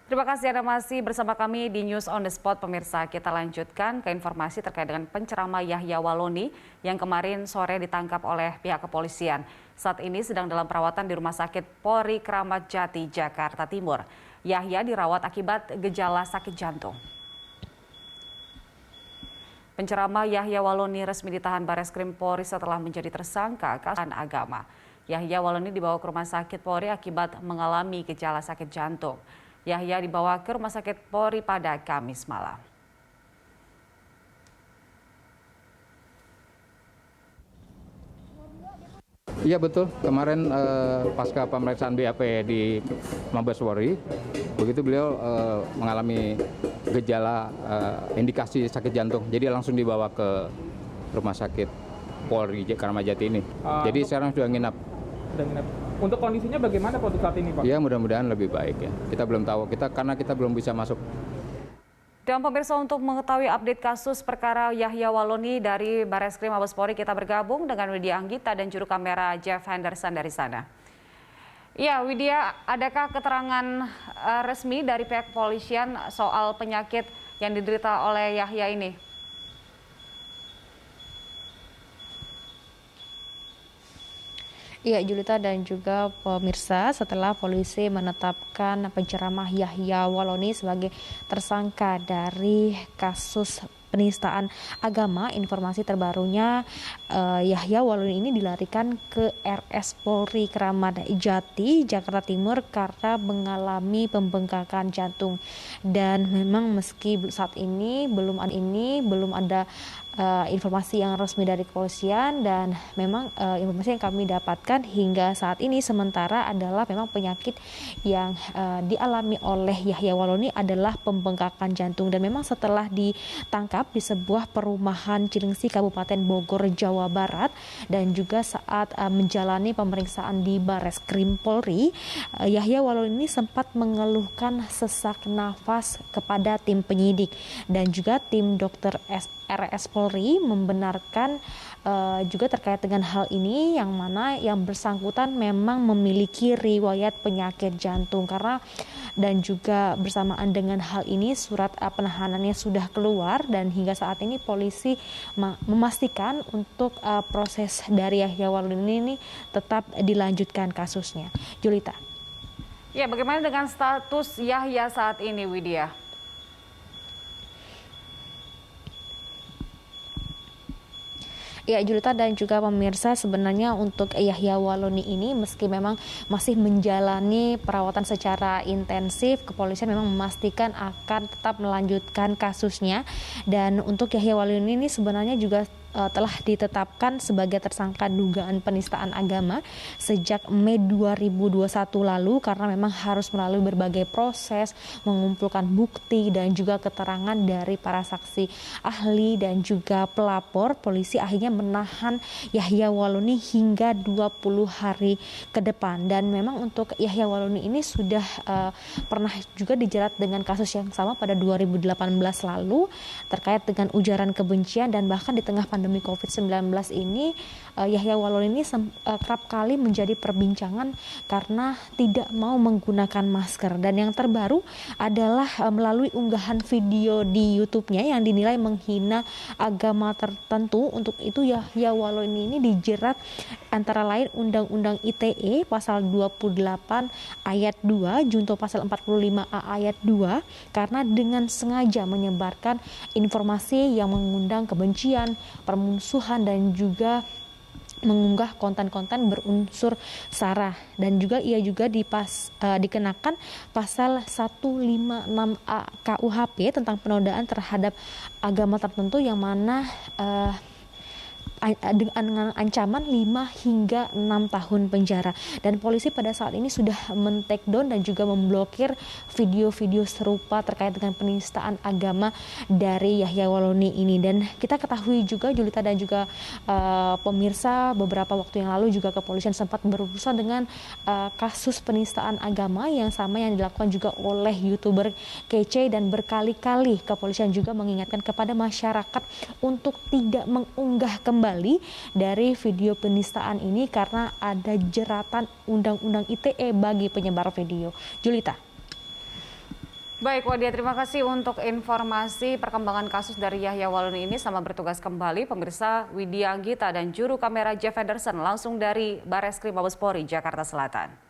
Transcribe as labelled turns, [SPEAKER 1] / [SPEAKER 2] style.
[SPEAKER 1] Terima kasih Anda masih bersama kami di News on the Spot pemirsa. Kita lanjutkan ke informasi terkait dengan penceramah Yahya Waloni yang kemarin sore ditangkap oleh pihak kepolisian. Saat ini sedang dalam perawatan di Rumah Sakit Polri Kramat Jati, Jakarta Timur. Yahya dirawat akibat gejala sakit jantung. Penceramah Yahya Waloni resmi ditahan Bareskrim Polri setelah menjadi tersangka kasus agama. Yahya Waloni dibawa ke Rumah Sakit Polri akibat mengalami gejala sakit jantung. Yahya dibawa ke Rumah Sakit Polri pada Kamis malam.
[SPEAKER 2] Iya betul, kemarin pasca pemeriksaan BAP di Mabes Polri, begitu beliau mengalami gejala indikasi sakit jantung, jadi langsung dibawa ke Rumah Sakit Polri Kramat Jati ini. Jadi sekarang sudah nginap.
[SPEAKER 3] Untuk kondisinya bagaimana Pak saat ini Pak?
[SPEAKER 2] Ya mudah-mudahan lebih baik ya. Kita belum tahu, karena kita belum bisa masuk.
[SPEAKER 1] Dan pemirsa, untuk mengetahui update kasus perkara Yahya Waloni dari Bareskrim Mabes Polri, kita bergabung dengan Widya Anggita dan juru kamera Jeff Henderson dari sana. Iya Widya, adakah keterangan resmi dari pihak kepolisian soal penyakit yang diderita oleh Yahya ini?
[SPEAKER 4] Iya, Julita dan juga pemirsa, setelah polisi menetapkan penceramah Yahya Waloni sebagai tersangka dari kasus penistaan agama, informasi terbarunya Yahya Waloni ini dilarikan ke RS Polri Kramat Jati, Jakarta Timur karena mengalami pembengkakan jantung. Dan memang meski saat ini belum ada informasi yang resmi dari kepolisian, dan memang informasi yang kami dapatkan hingga saat ini sementara adalah memang penyakit yang dialami oleh Yahya Waloni adalah pembengkakan jantung. Dan memang setelah ditangkap di sebuah perumahan Cilengsi, Kabupaten Bogor, Jawa Barat, dan juga saat menjalani pemeriksaan di Bareskrim Polri, Yahya Waloni ini sempat mengeluhkan sesak nafas kepada tim penyidik, dan juga tim dokter RS Polri membenarkan juga terkait dengan hal ini, yang mana yang bersangkutan memang memiliki riwayat penyakit jantung. Dan juga bersamaan dengan hal ini surat penahanannya sudah keluar, dan hingga saat ini polisi memastikan untuk proses dari Yahya Waloni ini tetap dilanjutkan kasusnya. Julita.
[SPEAKER 1] Ya, bagaimana dengan status Yahya saat ini, Widya?
[SPEAKER 4] Ya, Julita dan juga pemirsa, sebenarnya untuk Yahya Waloni ini meski memang masih menjalani perawatan secara intensif, kepolisian memang memastikan akan tetap melanjutkan kasusnya. Dan untuk Yahya Waloni ini sebenarnya juga telah ditetapkan sebagai tersangka dugaan penistaan agama sejak Mei 2021 lalu, karena memang harus melalui berbagai proses mengumpulkan bukti dan juga keterangan dari para saksi ahli dan juga pelapor. Polisi akhirnya menahan Yahya Waloni hingga 20 hari ke depan. Dan memang untuk Yahya Waloni ini sudah pernah juga dijerat dengan kasus yang sama pada 2018 lalu terkait dengan ujaran kebencian, dan bahkan di tengah pandemi COVID-19 ini Yahya Waloni ini kerap kali menjadi perbincangan karena tidak mau menggunakan masker. Dan yang terbaru adalah melalui unggahan video di YouTube-nya yang dinilai menghina agama tertentu. Untuk itu Yahya Waloni ini dijerat antara lain Undang-Undang ITE pasal 28 ayat 2, junto pasal 45A ayat 2, karena dengan sengaja menyebarkan informasi yang mengundang kebencian, permusuhan, dan juga mengunggah konten-konten berunsur sara. Dan juga ia juga dikenakan pasal 156A KUHP tentang penodaan terhadap agama tertentu, yang mana dengan ancaman 5 hingga 6 tahun penjara. Dan polisi pada saat ini sudah men-take down dan juga memblokir video-video serupa terkait dengan penistaan agama dari Yahya Waloni ini. Dan kita ketahui juga, Julita dan juga pemirsa, beberapa waktu yang lalu juga kepolisian sempat berurusan dengan kasus penistaan agama yang sama yang dilakukan juga oleh YouTuber Kece, dan berkali-kali kepolisian juga mengingatkan kepada masyarakat untuk tidak mengunggah kembali dari video penistaan ini karena ada jeratan Undang-Undang ITE bagi penyebar video. Julita.
[SPEAKER 1] Baik, Wadia, terima kasih untuk informasi perkembangan kasus dari Yahya Waloni ini. Selamat bertugas kembali. Pemirsa, Widya Anggita dan juru kamera Jeff Henderson langsung dari Bareskrim Mabes Polri, Jakarta Selatan.